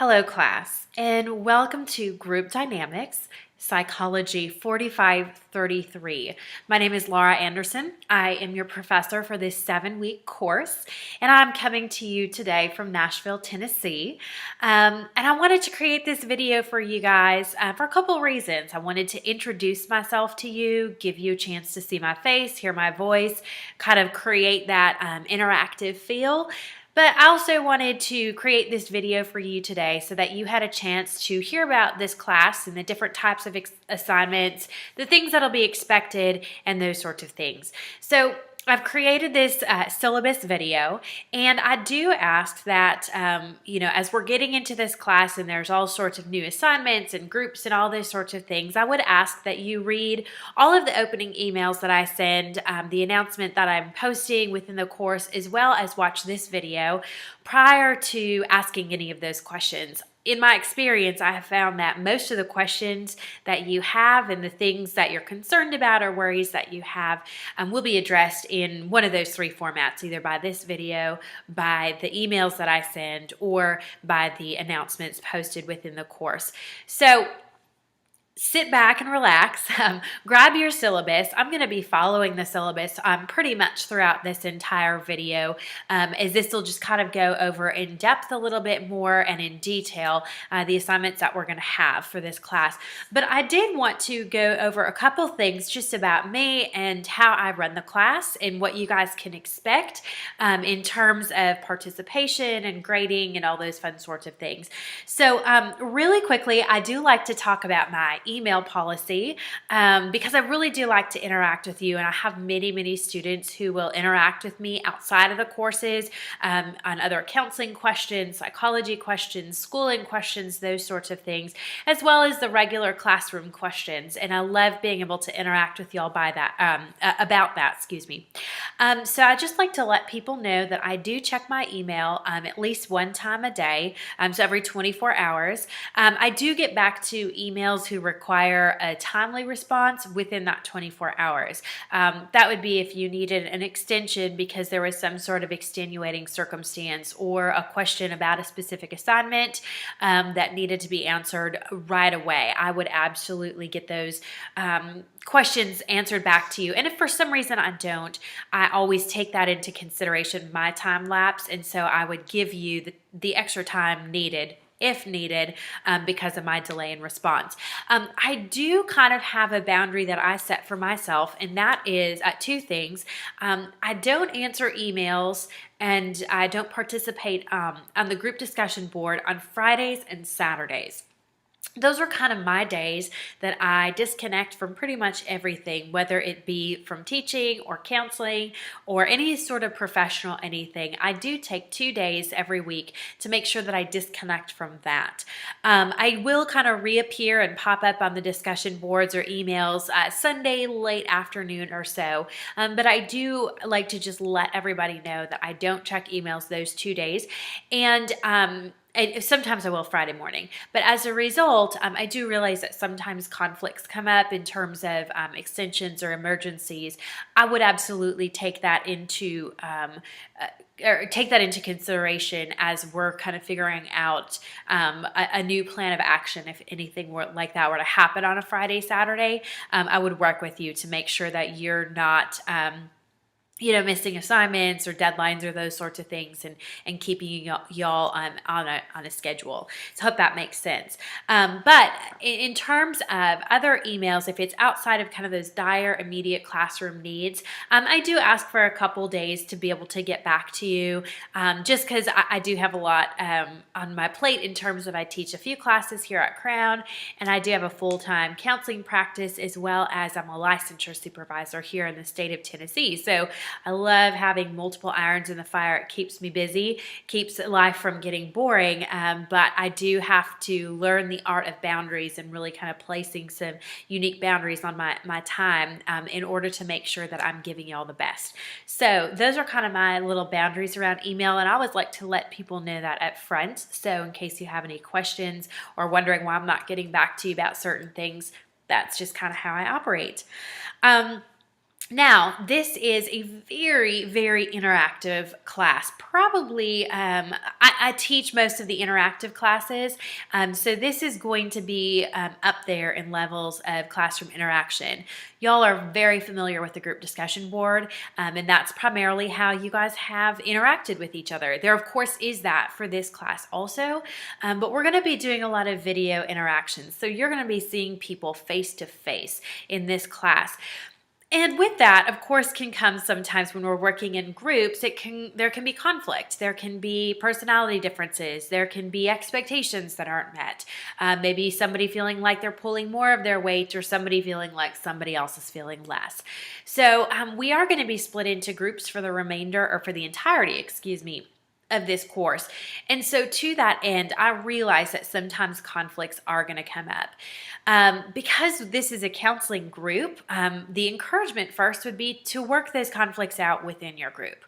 Hello, class, and welcome to Group Dynamics, Psychology 4533. My name is Laura Anderson. I am your professor for this 7-week course, and I'm coming to you today from Nashville, Tennessee. And I wanted to create this video for you guys for a couple of reasons. I wanted to introduce myself to you, give you a chance to see my face, hear my voice, kind of create that interactive feel. But I also wanted to create this video for you today so that you had a chance to hear about this class and the different types of assignments, the things that'll be expected, and those sorts of things. So I've created this syllabus video, and I do ask that, as we're getting into this class and there's all sorts of new assignments and groups and all those sorts of things, I would ask that you read all of the opening emails that I send, the announcement that I'm posting within the course, as well as watch this video prior to asking any of those questions. In my experience, I have found that most of the questions that you have and the things that you're concerned about or worries that you have will be addressed in one of those three formats, either by this video, by the emails that I send, or by the announcements posted within the course. So sit back and relax, grab your syllabus. I'm going to be following the syllabus pretty much throughout this entire video, as this will just kind of go over in depth a little bit more and in detail the assignments that we're going to have for this class. But I did want to go over a couple things just about me and how I run the class and what you guys can expect in terms of participation and grading and all those fun sorts of things. So really quickly, I do like to talk about my email policy because I really do like to interact with you, and I have many students who will interact with me outside of the courses on other counseling questions, psychology questions, schooling questions, those sorts of things, as well as the regular classroom questions. And I love being able to interact with y'all by that about that. Excuse me. So I just like to let people know that I do check my email at least one time a day, so every 24 hours. I do get back to emails who require a timely response within that 24 hours. That would be if you needed an extension because there was some sort of extenuating circumstance or a question about a specific assignment that needed to be answered right away. I would absolutely get those questions answered back to you. And if for some reason I don't, I always take that into consideration, my time lapse, and so I would give you the extra time needed if needed, because of my delay in response. I do kind of have a boundary that I set for myself, and that is two things. I don't answer emails and I don't participate on the group discussion board on Fridays and Saturdays. Those are kind of my days that I disconnect from pretty much everything, whether it be from teaching or counseling or any sort of professional anything. I do take 2 days every week to make sure that I disconnect from that. I will kind of reappear and pop up on the discussion boards or emails Sunday late afternoon or so, but I do like to just let everybody know that I don't check emails those 2 days, and sometimes I will Friday morning. But as a result, I do realize that sometimes conflicts come up in terms of extensions or emergencies. I would absolutely take that into consideration as we're kind of figuring out a new plan of action. If anything like that were to happen on a Friday, Saturday, I would work with you to make sure that you're not missing assignments or deadlines or those sorts of things, and keeping y'all on a schedule. So I hope that makes sense. But in terms of other emails, if it's outside of kind of those dire immediate classroom needs, I do ask for a couple days to be able to get back to you, just because I do have a lot on my plate in terms of I teach a few classes here at Crown, and I do have a full-time counseling practice, as well as I'm a licensure supervisor here in the state of Tennessee. So I love having multiple irons in the fire. It keeps me busy, keeps life from getting boring, but I do have to learn the art of boundaries and really kind of placing some unique boundaries on my time in order to make sure that I'm giving y'all the best. So those are kind of my little boundaries around email, and I always like to let people know that up front. So in case you have any questions or wondering why I'm not getting back to you about certain things, that's just kind of how I operate. Now, this is a very, very interactive class. Probably, I teach most of the interactive classes, so this is going to be up there in levels of classroom interaction. Y'all are very familiar with the group discussion board, and that's primarily how you guys have interacted with each other. There, of course, is that for this class also, but we're going to be doing a lot of video interactions, so you're going to be seeing people face to face in this class. And with that, of course, can come sometimes when we're working in groups, there can be conflict, there can be personality differences, there can be expectations that aren't met. Maybe somebody feeling like they're pulling more of their weight or somebody feeling like somebody else is feeling less. So we are going to be split into groups for the remainder, or for the entirety, excuse me, of this course. And so to that end, I realize that sometimes conflicts are going to come up. Because this is a counseling group, the encouragement first would be to work those conflicts out within your group.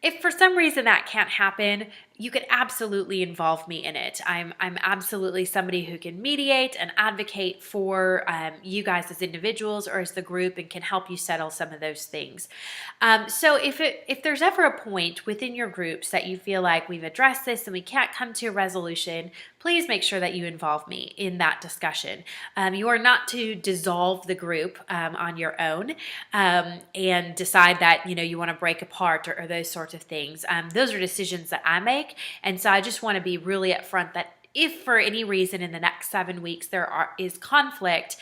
If for some reason that can't happen, you could absolutely involve me in it. I'm absolutely somebody who can mediate and advocate for you guys as individuals or as the group, and can help you settle some of those things. So if there's ever a point within your groups that you feel like we've addressed this and we can't come to a resolution, please make sure that you involve me in that discussion. You are not to dissolve the group on your own and decide that you want to break apart, or those sorts of things. Those are decisions that I make. And so I just want to be really upfront that if for any reason in the next 7 weeks is conflict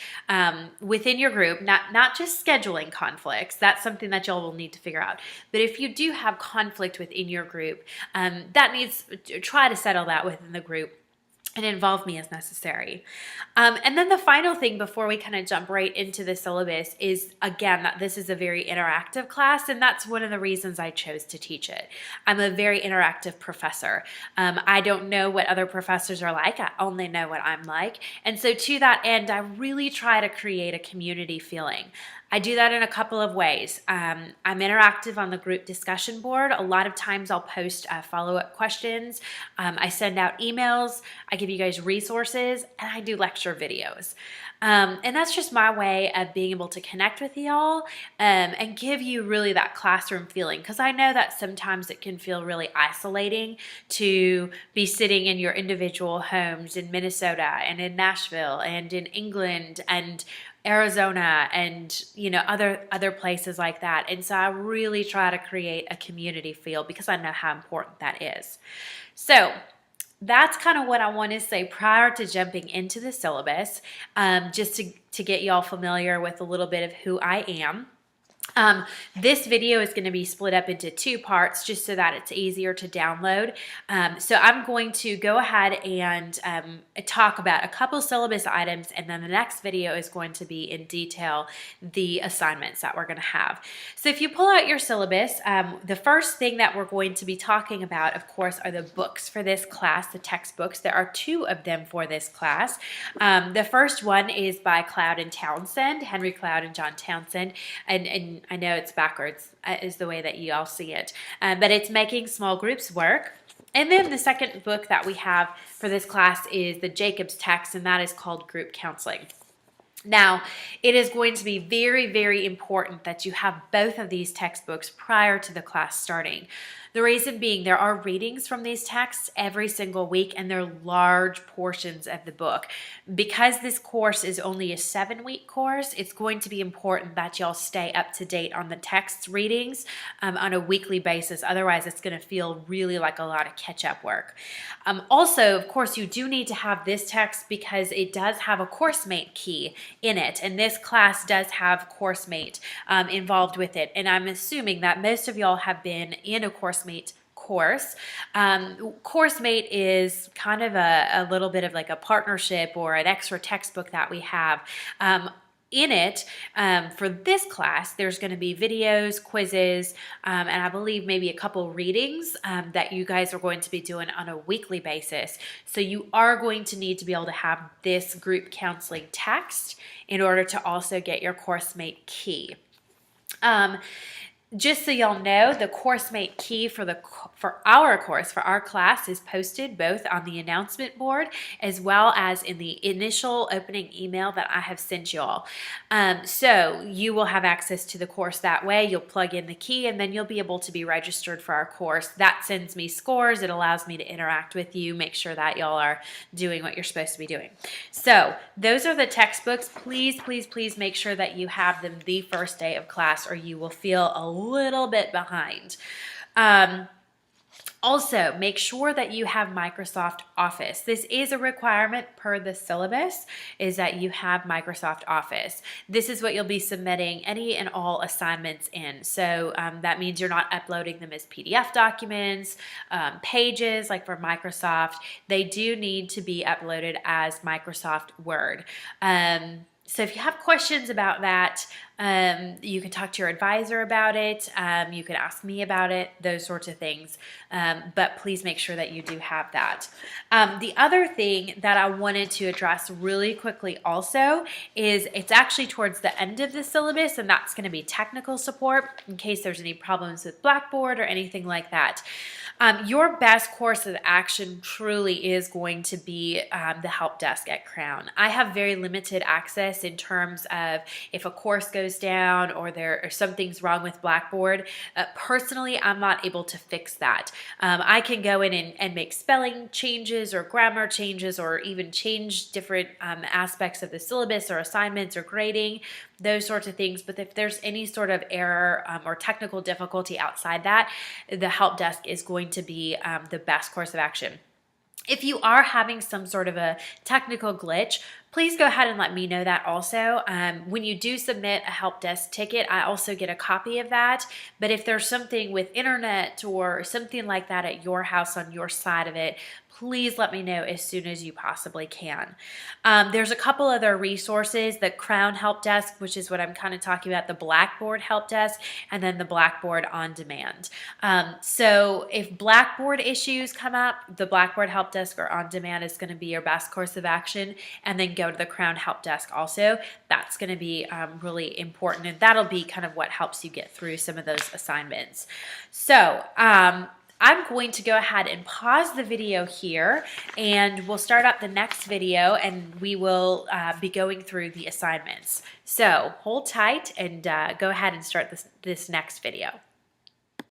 within your group, not just scheduling conflicts, that's something that y'all will need to figure out. But if you do have conflict within your group, try to settle that within the group and involve me as necessary. And then the final thing before we kind of jump right into the syllabus is, again, that this is a very interactive class, and that's one of the reasons I chose to teach it. I'm a very interactive professor. I don't know what other professors are like. I only know what I'm like. And so to that end, I really try to create a community feeling. I do that in a couple of ways. I'm interactive on the group discussion board. A lot of times I'll post follow-up questions. I send out emails. I give you guys resources, and I do lecture videos. And that's just my way of being able to connect with y'all and give you really that classroom feeling, because I know that sometimes it can feel really isolating to be sitting in your individual homes in Minnesota and in Nashville and in England and Arizona and other places like that. And so I really try to create a community feel, because I know how important that is. So that's kind of what I want to say prior to jumping into the syllabus, just to get y'all familiar with a little bit of who I am. This video is going to be split up into 2 parts just so that it's easier to download. So I'm going to go ahead and talk about a couple syllabus items, and then the next video is going to be in detail the assignments that we're going to have. So if you pull out your syllabus, the first thing that we're going to be talking about, of course, are the books for this class, the textbooks. There are 2 of them for this class. The first one is by Cloud and Townsend, Henry Cloud and John Townsend, and I know it's backwards is the way that you all see it, but it's Making Small Groups Work. And then the second book that we have for this class is the Jacobs text, and that is called Group Counseling. Now, it is going to be very, very important that you have both of these textbooks prior to the class starting. The reason being, there are readings from these texts every single week, and they're large portions of the book. Because this course is only a 7-week course, it's going to be important that y'all stay up to date on the text readings on a weekly basis. Otherwise, it's going to feel really like a lot of catch-up work. Also, of course, you do need to have this text because it does have a CourseMate key in it, and this class does have CourseMate involved with it. And I'm assuming that most of y'all have been in a CourseMate course. CourseMate is kind of a little bit of like a partnership or an extra textbook that we have. In it, for this class, there's going to be videos, quizzes, and I believe maybe a couple readings that you guys are going to be doing on a weekly basis. So you are going to need to be able to have this group counseling text in order to also get your CourseMate key. Just so y'all know, the CourseMate key for our course, for our class, is posted both on the announcement board as well as in the initial opening email that I have sent y'all. So you will have access to the course that way. You'll plug in the key and then you'll be able to be registered for our course. That sends me scores. It allows me to interact with you, make sure that y'all are doing what you're supposed to be doing. So those are the textbooks. Please, please, please make sure that you have them the first day of class or you will feel a little bit behind. Also, make sure that you have Microsoft Office. This is a requirement per the syllabus, is that you have Microsoft Office. This is what you'll be submitting any and all assignments in. So that means you're not uploading them as PDF documents, pages like for Microsoft. They do need to be uploaded as Microsoft Word. So if you have questions about that, you can talk to your advisor about it. You can ask me about it, those sorts of things. But please make sure that you do have that. The other thing that I wanted to address really quickly also is it's actually towards the end of the syllabus, and that's going to be technical support in case there's any problems with Blackboard or anything like that. Your best course of action truly is going to be the help desk at Crown. I have very limited access in terms of if a course goes down or something's wrong with Blackboard. Personally, I'm not able to fix that. I can go in and make spelling changes or grammar changes or even change different aspects of the syllabus or assignments or grading, those sorts of things. But if there's any sort of error or technical difficulty outside that, the help desk is going to be the best course of action. If you are having some sort of a technical glitch, please go ahead and let me know that also. When you do submit a help desk ticket, I also get a copy of that. But if there's something with internet or something like that at your house on your side of it, please let me know as soon as you possibly can. There's a couple other resources, the Crown Help Desk, which is what I'm kind of talking about, the Blackboard Help Desk, and then the Blackboard On Demand. So if Blackboard issues come up, the Blackboard Help Desk or On Demand is going to be your best course of action, and then go to the Crown Help Desk also. That's going to be really important, and that'll be kind of what helps you get through some of those assignments. So, I'm going to go ahead and pause the video here and we'll start up the next video and we will be going through the assignments. So hold tight and go ahead and start this next video.